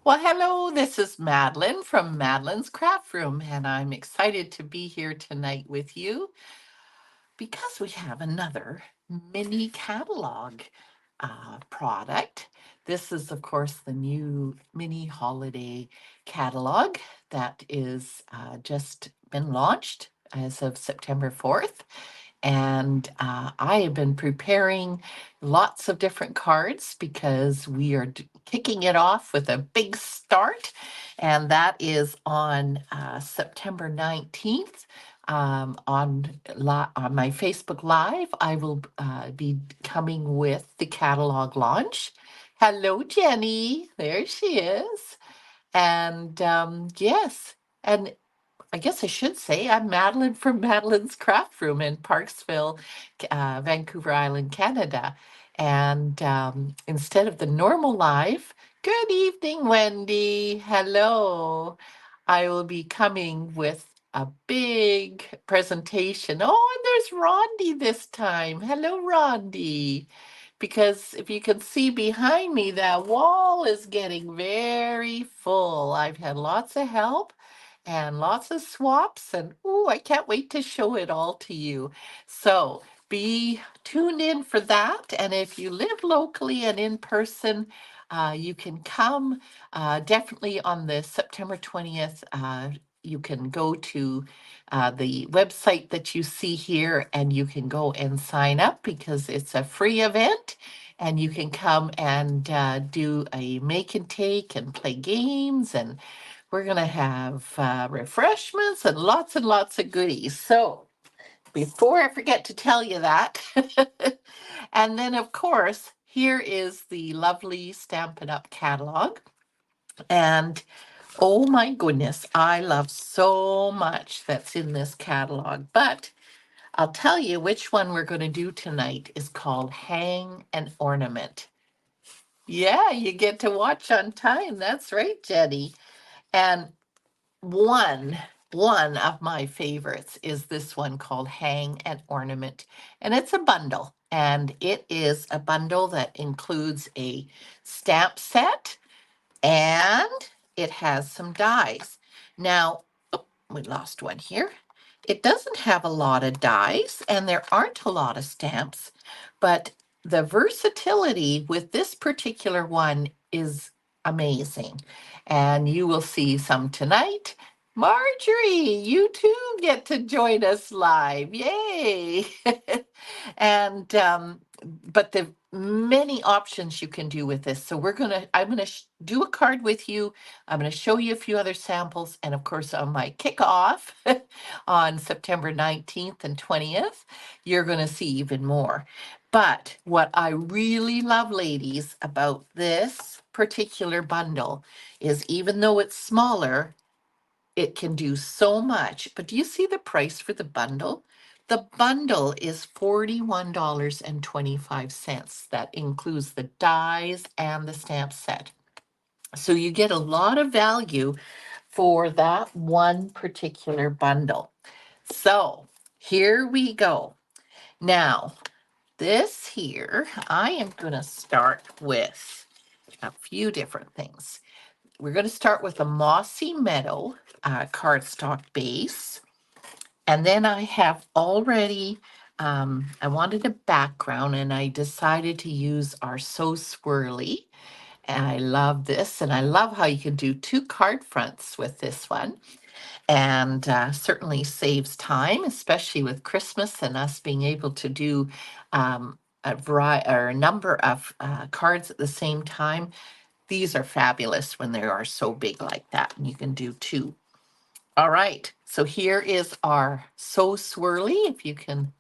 Well, hello, this is Madeline from Madeline's Craft Room, and I'm excited to be here tonight with you because we have another mini catalog product. This is, of course, the new mini holiday catalog that is just been launched as of September 4th. And I have been preparing lots of different cards because we are kicking it off with a big start. And that is on September 19th. On my Facebook Live, I will be coming with the catalog launch. Hello, Jenny. There she is. And yes, and I guess I should say I'm Madeline from Madeline's Craft Room in Parksville, Vancouver Island, Canada. And instead of the normal live, good evening, Wendy. Hello. I will be coming with a big presentation. Oh, and there's Rondi this time. Hello, Rondi. Because if you can see behind me, that wall is getting very full. I've had lots of help and lots of swaps, and ooh, I can't wait to show it all to you. So be tuned in for that. And if you live locally and in person, you can come definitely on the September 20th. You can go to the website that you see here and you can go and sign up because it's a free event. And you can come and do a make and take and play games, and we're going to have refreshments and lots of goodies. So, before I forget to tell you that, and then, of course, here is the lovely Stampin' Up! Catalog. And oh my goodness, I love so much that's in this catalog. But I'll tell you which one we're going to do tonight is called Hang an Ornament. Yeah, you get to watch on time. That's right, Jenny. And one one of my favorites is this one called Hang an Ornament, and it's a bundle, and it is a bundle that includes a stamp set, and it has some dies. Now, oh, we lost one here. It doesn't have a lot of dies, and there aren't a lot of stamps, but the versatility with this particular one is amazing. And you will see some tonight. Marjorie, you too get to join us live. Yay! And but the many options you can do with this. So I'm gonna do a card with you. I'm gonna show you a few other samples, and of course, on my kickoff on September 19th and 20th, you're gonna see even more. But what I really love, ladies, about this particular bundle is even though it's smaller, it can do so much. But do you see the price for the bundle? The bundle is $41.25. That includes the dies and the stamp set. So you get a lot of value for that one particular bundle. So here we go. Now, this here, I am going to start with a few different things. We're going to start with a Mossy Meadow cardstock base. And then I have already, I wanted a background and I decided to use our So Swirly. And I love this. And I love how you can do two card fronts with this one. And certainly saves time, especially with Christmas and us being able to do a variety or a number of cards at the same time. These are fabulous when they are so big like that, and you can do two. All right, so here is our So Swirly. If you can,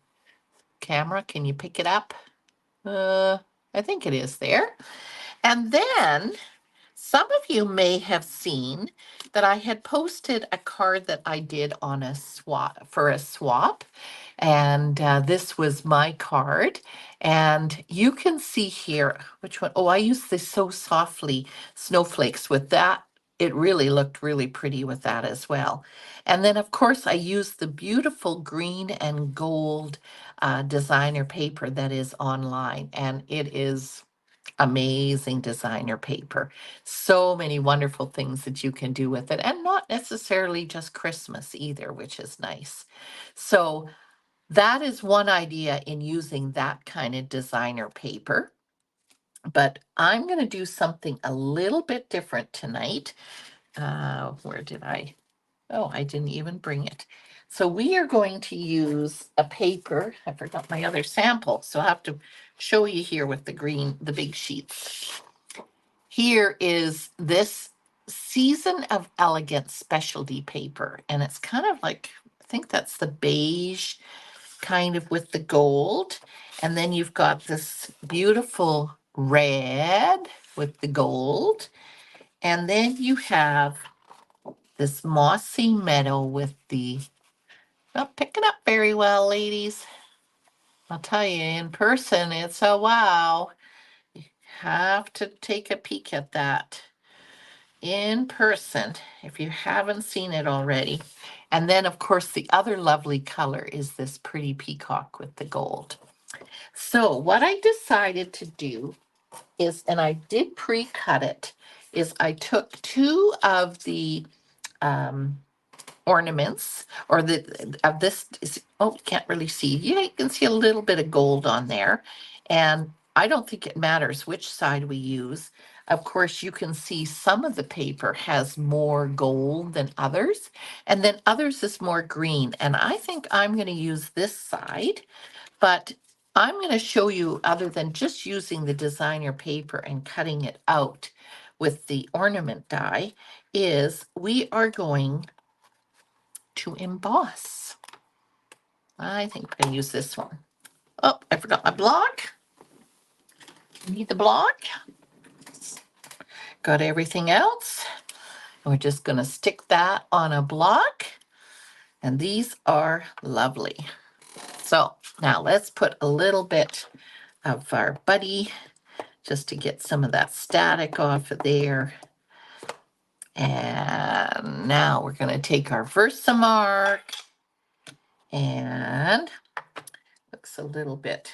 camera, can you pick it up? I think it is there. And then some of you may have seen that I had posted a card that I did on a swap for a swap. And this was my card. And you can see here, which one? Oh, I used this So Softly snowflakes with that. It really looked really pretty with that as well. And then, of course, I used the beautiful green and gold designer paper that is online. And it is amazing designer paper. So many wonderful things that you can do with it, and not necessarily just Christmas either, which is nice. So that is one idea in using that kind of designer paper. But I'm going to do something a little bit different tonight. Where did I? Oh, I didn't even bring it. So we are going to use a paper. I forgot my other sample, so I have to show you here with the big sheets. Here is this Season of Elegance specialty paper, and it's kind of like, I think that's the beige kind of with the gold. And then you've got this beautiful red with the gold. And then you have this mossy meadow with the, not picking up very well, ladies. I'll tell you, in person, it's a wow. You have to take a peek at that in person if you haven't seen it already. And then, of course, the other lovely color is this pretty peacock with the gold. So what I decided to do is, and I did pre-cut it, is I took two of the um, ornaments, or the of this is, oh, you can't really see. Yeah, you can see a little bit of gold on there. And I don't think it matters which side we use. Of course, you can see some of the paper has more gold than others, and then others is more green. And I think I'm going to use this side, but I'm going to show you, other than just using the designer paper and cutting it out with the ornament die, is we are going to emboss. I think I'm going to use this one. Oh, I forgot my block. Need the block. Got everything else. We're just going to stick that on a block. And these are lovely. So now let's put a little bit of our buddy just to get some of that static off of there. And now we're going to take our Versamark, and looks a little bit,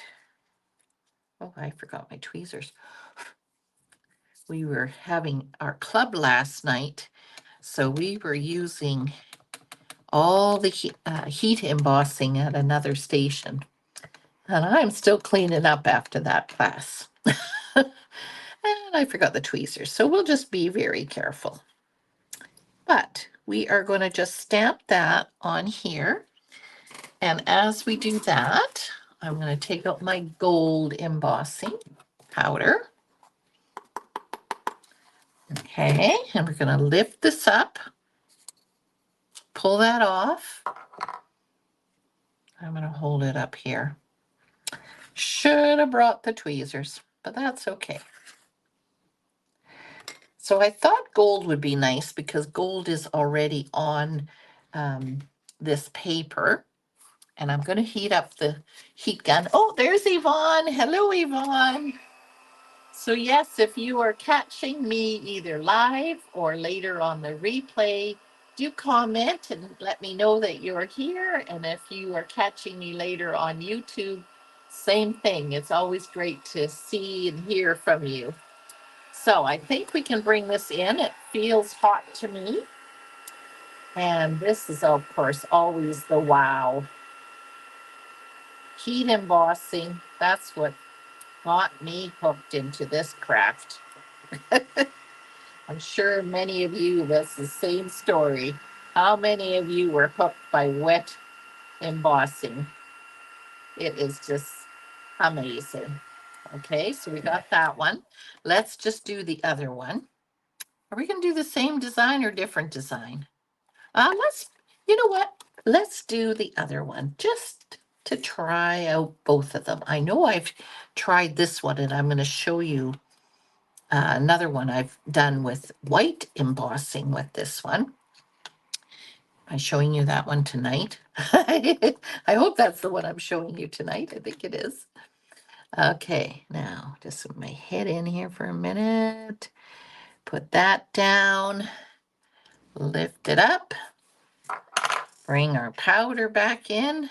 oh, I forgot my tweezers. We were having our club last night, so we were using all the heat embossing at another station. And I'm still cleaning up after that class. And I forgot the tweezers, so we'll just be very careful. But we are going to just stamp that on here. And as we do that, I'm going to take out my gold embossing powder. Okay, and we're going to lift this up, pull that off. I'm going to hold it up here. Should have brought the tweezers, but that's okay. So I thought gold would be nice because gold is already on this paper. And I'm going to heat up the heat gun. Oh, there's Yvonne. Hello, Yvonne. So yes, if you are catching me either live or later on the replay, do comment and let me know that you're here. And if you are catching me later on YouTube, same thing. It's always great to see and hear from you. So I think we can bring this in. It feels hot to me. And this is, of course, always the wow. Heat embossing, that's what got me hooked into this craft. I'm sure many of you, that's the same story. How many of you were hooked by wet embossing? It is just amazing. Okay, so we got that one. Let's just do the other one. Are we going to do the same design or different design? You know what? Let's do the other one just to try out both of them. I know I've tried this one, and I'm going to show you another one I've done with white embossing with this one. Am I showing you that one tonight? I hope that's the one I'm showing you tonight. I think it is. Okay, now just put my head in here for a minute. Put that down. Lift it up. Bring our powder back in.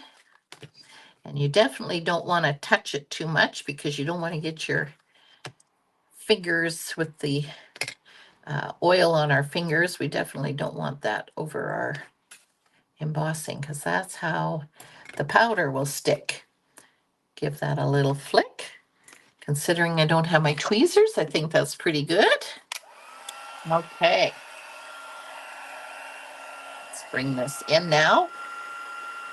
And you definitely don't want to touch it too much because you don't want to get your fingers with the oil on our fingers. We definitely don't want that over our embossing because that's how the powder will stick. Give that a little flick. Considering I don't have my tweezers, I think that's pretty good. Okay. Let's bring this in now.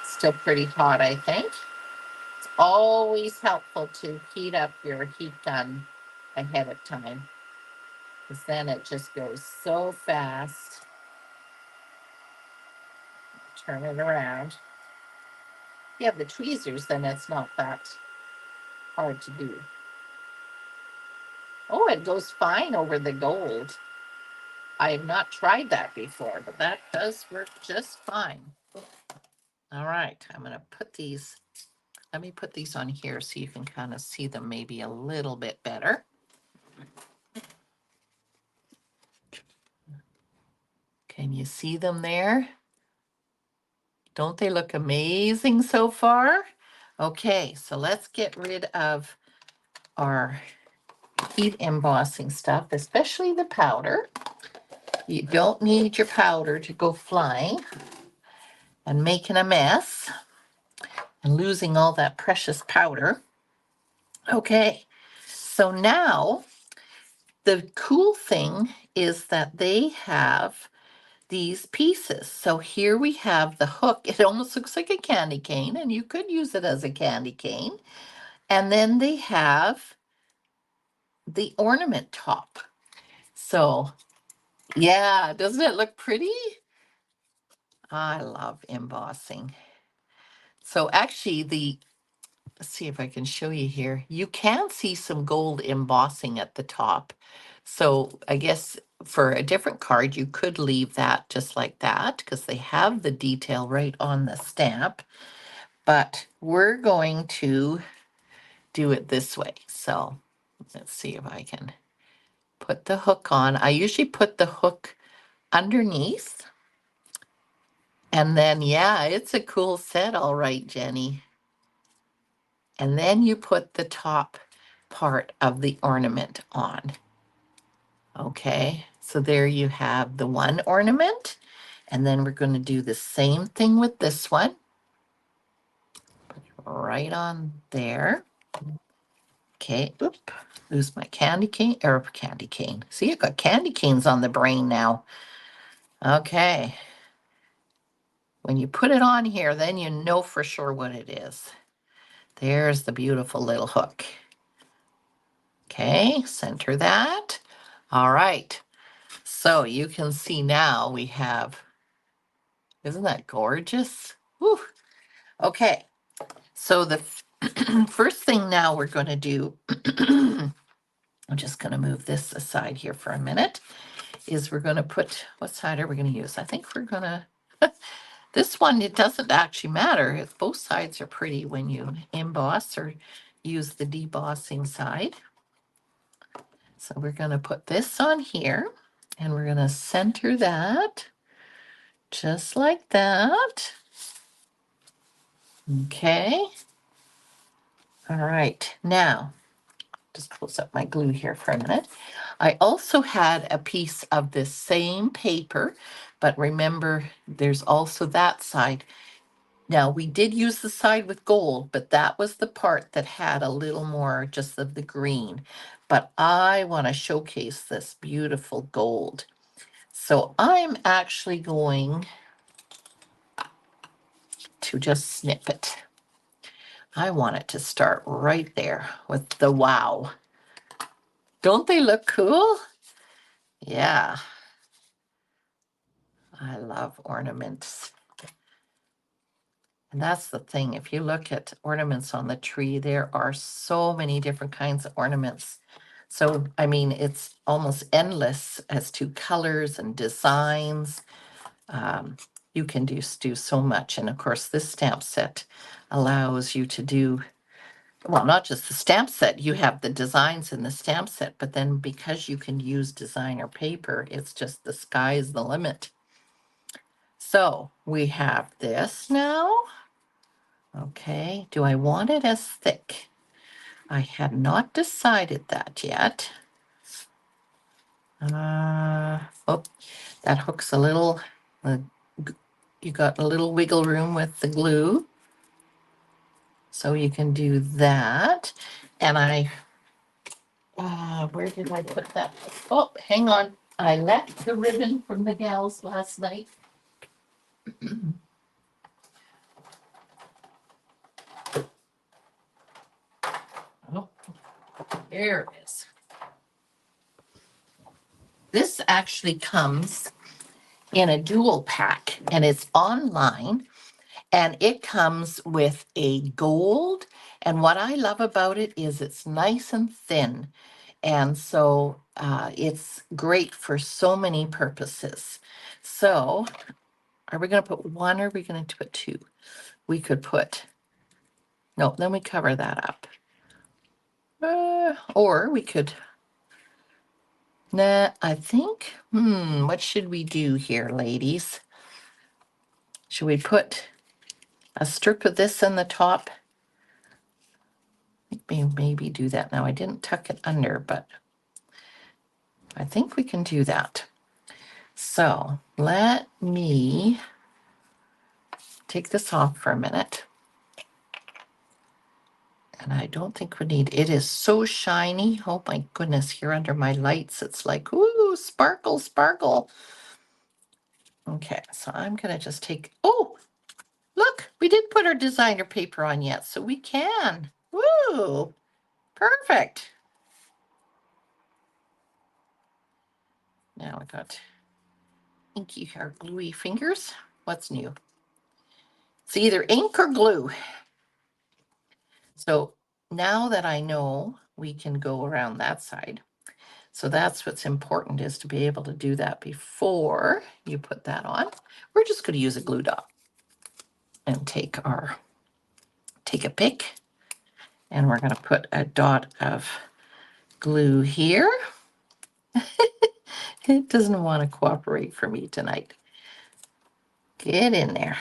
Still pretty hot, I think. It's always helpful to heat up your heat gun ahead of time because then it just goes so fast. Turn it around. If you have the tweezers, then it's not that hard to do. Oh, it goes fine over the gold. I have not tried that before, but that does work just fine. All right, I'm going to put these, let me put these on here so you can kind of see them maybe a little bit better. Can you see them there? Don't they look amazing so far? Okay, so let's get rid of our heat embossing stuff, especially the powder. You don't need your powder to go flying and making a mess and losing all that precious powder. Okay, so now the cool thing is that they have these pieces. So here we have the hook. It almost looks like a candy cane, and you could use it as a candy cane. And then they have the ornament top. So yeah, doesn't it look pretty? I love embossing. So actually let's see if I can show you here. You can see some gold embossing at the top. So I guess for a different card, you could leave that just like that because they have the detail right on the stamp. But we're going to do it this way. So let's see if I can put the hook on. I usually put the hook underneath. And then, yeah, it's a cool set, all right, Jenny. And then you put the top part of the ornament on. Okay, so there you have the one ornament. And then we're going to do the same thing with this one. Right on there. Okay, oop, lose my candy cane, or candy cane. See, I got candy canes on the brain now. Okay. When you put it on here, then you know for sure what it is. There's the beautiful little hook. Okay, center that. All right. So you can see now we have, isn't that gorgeous? Whew. Okay, so the first thing now we're going to do, I'm just going to move this aside here for a minute, is we're going to put, what side are we going to use? I think we're going to, this one, it doesn't actually matter. If both sides are pretty when you emboss or use the debossing side. So we're going to put this on here and we're going to center that just like that. Okay. All right. Now, just close up my glue here for a minute. I also had a piece of this same paper, but remember, there's also that side. Now, we did use the side with gold, but that was the part that had a little more just of the green. But I want to showcase this beautiful gold. So I'm actually going to just snip it. I want it to start right there with the wow. Don't they look cool? Yeah. I love ornaments. And that's the thing. If you look at ornaments on the tree, there are so many different kinds of ornaments. So, I mean, it's almost endless as to colors and designs. You can do so much. And of course, this stamp set allows you to do, well, not just the stamp set, you have the designs in the stamp set, but then because you can use designer paper, it's just the sky's the limit. So we have this now. Okay, do I want it as thick? I had not decided that yet. Oh, that hook's a little, you got a little wiggle room with the glue. So you can do that. And where did I put that? Oh, hang on. I left the ribbon from the gals last night. Oh, there it is. This actually comes in a dual pack and it's online and it comes with a gold. And what I love about it is it's nice and thin. And so it's great for so many purposes. So are we going to put one or are we going to put two? We could put, no, then we cover that up. Or we could, nah, I think, what should we do here, ladies? Should we put a strip of this in the top? Maybe do that. Now I didn't tuck it under, but I think we can do that. So let me take this off for a minute. And I don't think we need, it is so shiny. Oh my goodness, here under my lights, it's like, ooh, sparkle, sparkle. Okay, so I'm gonna just take, oh, look, we didn't put our designer paper on yet, so we can. Woo, perfect. Now I got inky or gluey fingers. What's new? It's either ink or glue. So now that I know we can go around that side, so that's what's important, is to be able to do that before you put that on. We're just going to use a glue dot and take a pick, and we're going to put a dot of glue here. It doesn't want to cooperate for me tonight. Get in there.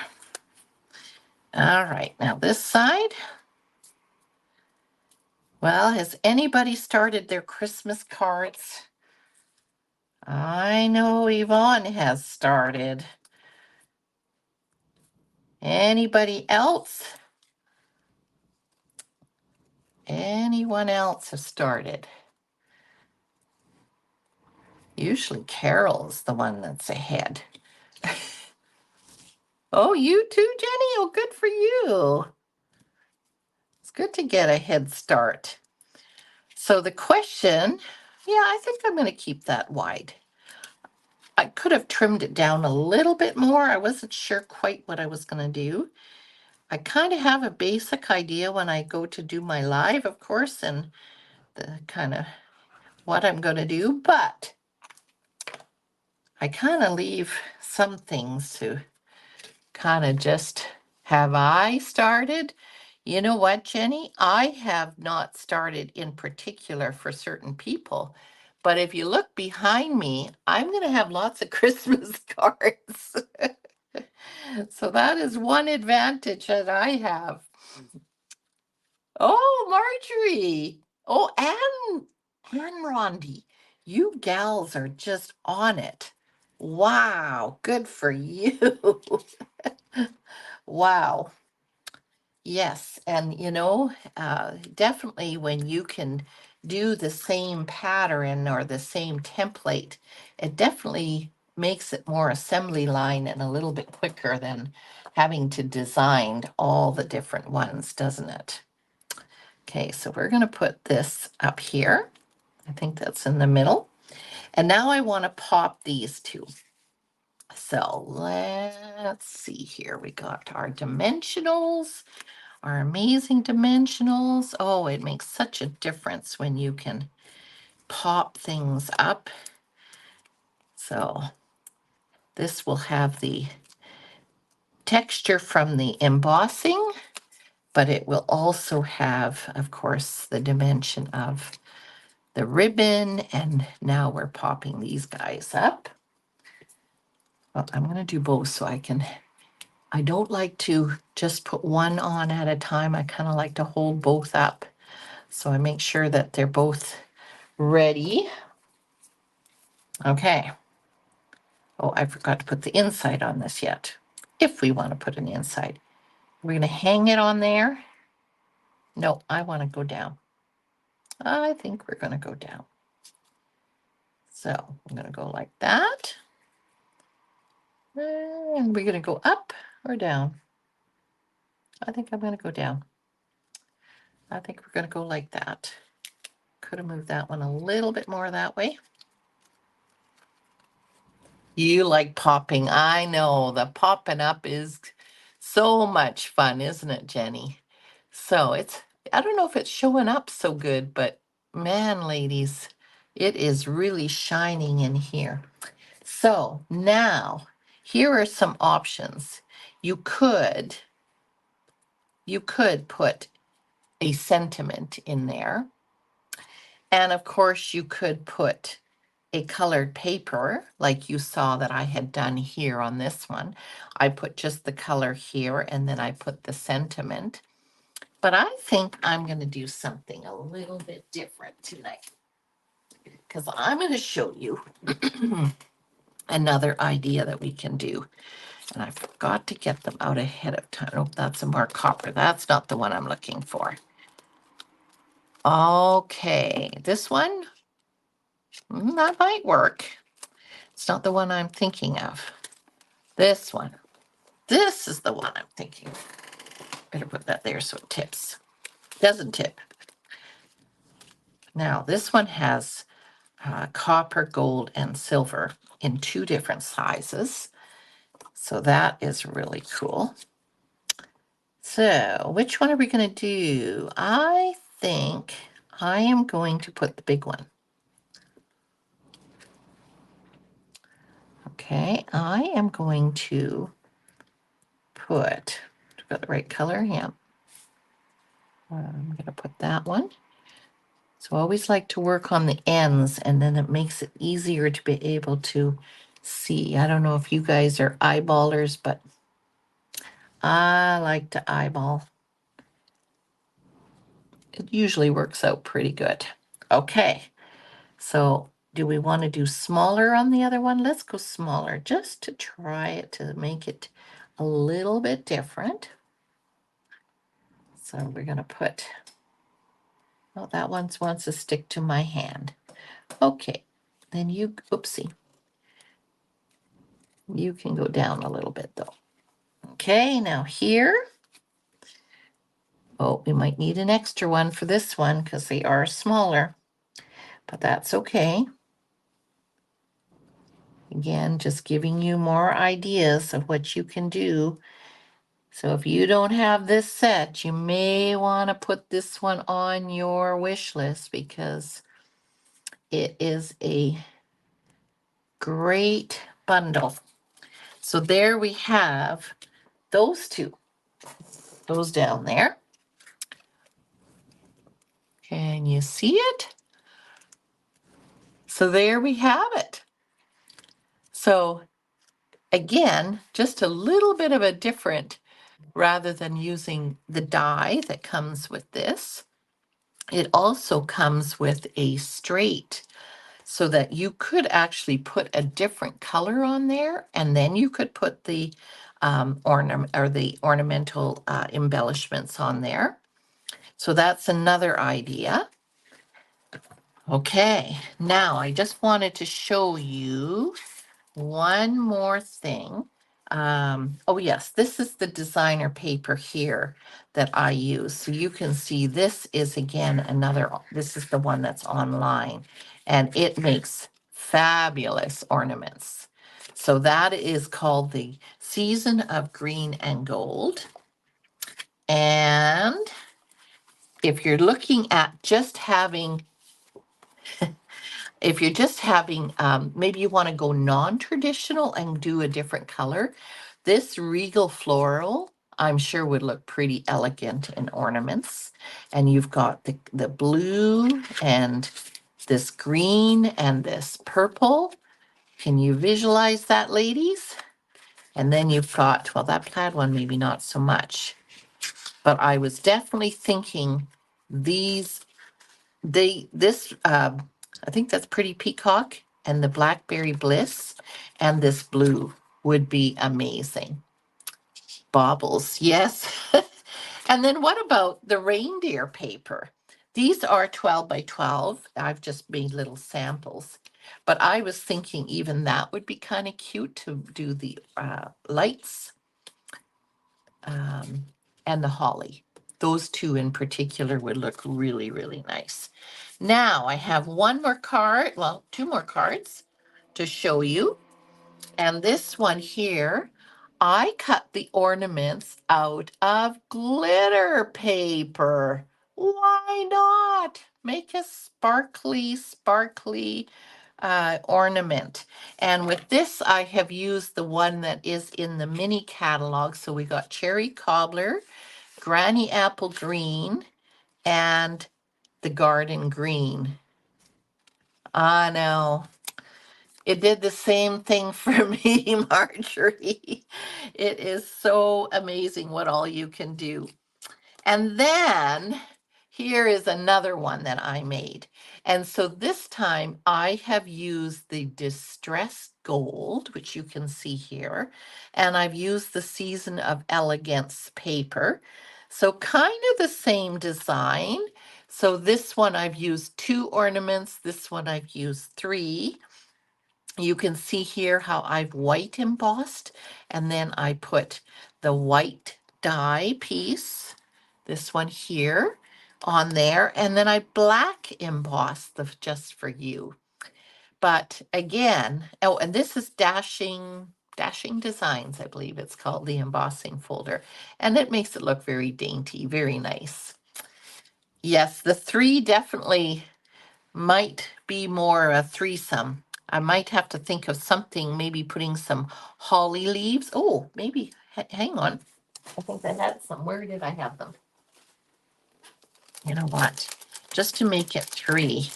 All right, now this side. Well, has anybody started their Christmas cards? I know Yvonne has started. Anybody else? Anyone else have started? Usually Carol's the one that's ahead. Oh, you too, Jenny? Oh, good for you. It's good to get a head start. So the question, yeah, I think I'm going to keep that wide. I could have trimmed it down a little bit more. I wasn't sure quite what I was going to do. I kind of have a basic idea when I go to do my live, of course, and the kind of what I'm going to do, but I kind of leave some things to kind of just, have I started? You know what, Jenny? I have not started in particular for certain people. But if you look behind me, I'm going to have lots of Christmas cards. So that is one advantage that I have. Oh, Marjorie. Oh, and Rondi. You gals are just on it. Wow, good for you. Wow. Yes, and definitely when you can do the same pattern or the same template, it definitely makes it more assembly line and a little bit quicker than having to design all the different ones, doesn't it? Okay, so we're going to put this up here. I think that's in the middle. And now I want to pop these two. So let's see here. We got our dimensionals. Our amazing dimensionals. Oh, it makes such a difference when you can pop things up. So this will have the texture from the embossing, but it will also have, of course, the dimension of the ribbon. And now we're popping these guys up. Well, I'm going to do both so I don't like to just put one on at a time. I kind of like to hold both up. So I make sure that they're both ready. Okay. Oh, I forgot to put the inside on this yet. If we want to put an inside, we're going to hang it on there. No, I want to go down. I think we're going to go down. So I'm going to go like that. And we're going to go up or down. I think I'm going to go down. I think we're going to go like that. Could have moved that one a little bit more that way. You like popping. I know the popping up is so much fun, isn't it, Jenny? So I don't know if it's showing up so good, but man, ladies, it is really shining in here. So now here are some options. You could put a sentiment in there. And of course you could put a colored paper like you saw that I had done here on this one. I put just the color here and then I put the sentiment. But I think I'm going to do something a little bit different tonight because I'm going to show you another idea that we can do. And I forgot to get them out ahead of time. Oh, that's a more copper. That's not the one I'm looking for. Okay, this one, that might work. It's not the one I'm thinking of. This one. This is the one I'm thinking of. Better put that there so it tips. Doesn't tip. Now, this one has copper, gold, and silver in 2 different sizes. So that is really cool. So which one are we going to do? I think I am going to put the big one. Okay, I am going to put, got the right color? Yeah. I'm going to put that one. So I always like to work on the ends and then it makes it easier to be able to see. I don't know if you guys are eyeballers, but I like to eyeball. It usually works out pretty good. Okay, so do we want to do smaller on the other one? Let's go smaller just to try it to make it a little bit different. So we're going to put, oh, that one wants to stick to my hand. Okay, then you, oopsie. You can go down a little bit though. Okay, now here. Oh, we might need an extra one for this one because they are smaller, but that's okay. Again, just giving you more ideas of what you can do. So if you don't have this set, you may want to put this one on your wish list because it is a great bundle. So there we have those two. Those down there. Can you see it? So there we have it. So again, just a little bit of a different, rather than using the die that comes with this, it also comes with a straight so that you could actually put a different color on there and then you could put the ornament or the ornamental embellishments on there. So that's another idea. Okay, now I just wanted to show you one more thing. Oh yes, this is the designer paper here that I use. So you can see this is again another, this is the one that's online and it makes fabulous ornaments. So that is called the Season of Green and Gold. And if you're looking at just having if you're just having, maybe you want to go non-traditional and do a different color, this regal floral, I'm sure would look pretty elegant in ornaments. And you've got the blue and this green and this purple. Can you visualize that, ladies? And then you've got, well, that plaid one, maybe not so much. But I was definitely thinking these, I think that's Pretty Peacock. and the Blackberry Bliss and this blue would be amazing. Baubles, yes. And then what about the reindeer paper? These are 12 by 12. I've just made little samples. But I was thinking even that would be kind of cute to do the lights um, and the holly. Those two in particular would look really, really nice. Now I have one more card, well, two more cards to show you. And this one here, I cut the ornaments out of glitter paper. Why not? Make a sparkly, sparkly ornament. And with this, I have used the one that is in the mini catalog. So we got cherry cobbler, granny apple green, and the garden green. I know. It did the same thing for me, Marjorie. It is so amazing what all you can do. And then here is another one that I made. And so this time I have used the distressed gold, which you can see here, and I've used the Season of Elegance paper. So kind of the same design. So this one I've used 2 ornaments, this one I've used 3. You can see here how I've white embossed, and then I put the white die piece, this one here, on there, and then I black embossed the just for you. But again, oh, and this is Dashing Designs, I believe it's called, the embossing folder, and it makes it look very dainty, very nice. Yes, the 3 definitely might be more a threesome. I might have to think of something, maybe putting some holly leaves. Oh, maybe, hang on. I think I had some. Where did I have them? You know what? Just to make it 3.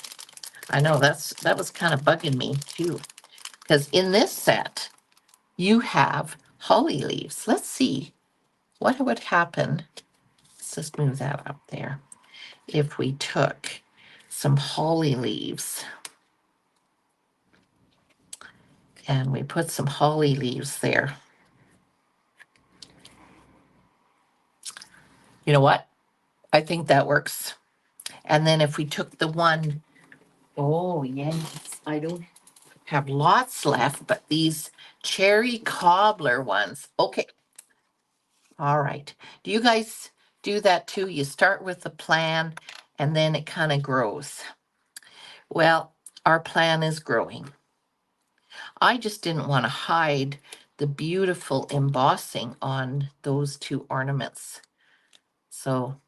I know that was kind of bugging me too. Because in this set, you have holly leaves. Let's see what would happen. Let's just move that up there. If we took some holly leaves and we put some holly leaves there. You know what? I think that works. And then if we took the one, oh yes, I don't have lots left, but these cherry cobbler ones. Okay. All right. Do you guys do that too? You start with a plan and then it kind of grows. Well, our plan is growing. I just didn't want to hide the beautiful embossing on those 2 ornaments. So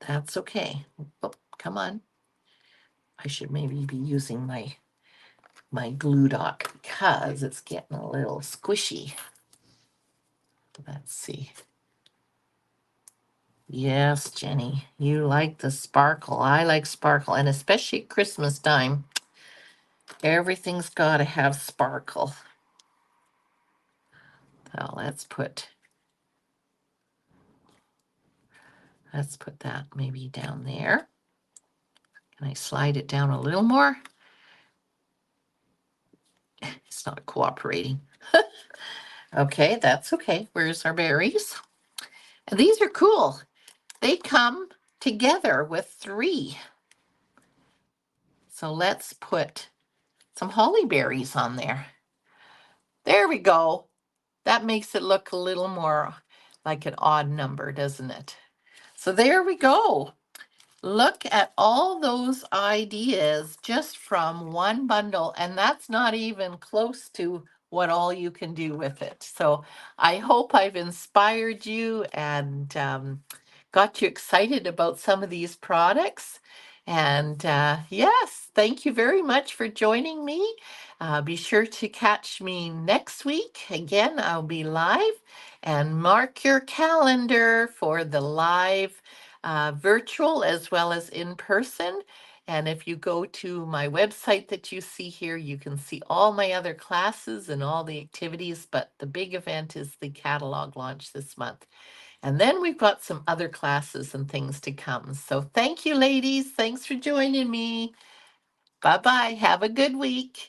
that's okay. Oh, come on. I should maybe be using my glue dot because it's getting a little squishy. Let's see. Yes, Jenny, you like the sparkle. I like sparkle, and especially at Christmas time, everything's got to have sparkle. So let's put that maybe down there. Can I slide it down a little more? It's not cooperating. Okay, that's okay. Where's our berries? And these are cool. They come together with 3. So let's put some holly berries on there. There we go. That makes it look a little more like an odd number, doesn't it? So there we go. Look at all those ideas just from one bundle, and that's not even close to what all you can do with it. So I hope I've inspired you and got you excited about some of these products. And yes, thank you very much for joining me. Be sure to catch me next week. Again, I'll be live, and mark your calendar for the live virtual as well as in person. And if you go to my website that you see here, you can see all my other classes and all the activities, but the big event is the catalog launch this month. And then we've got some other classes and things to come. So thank you, ladies. Thanks for joining me. Bye-bye. Have a good week.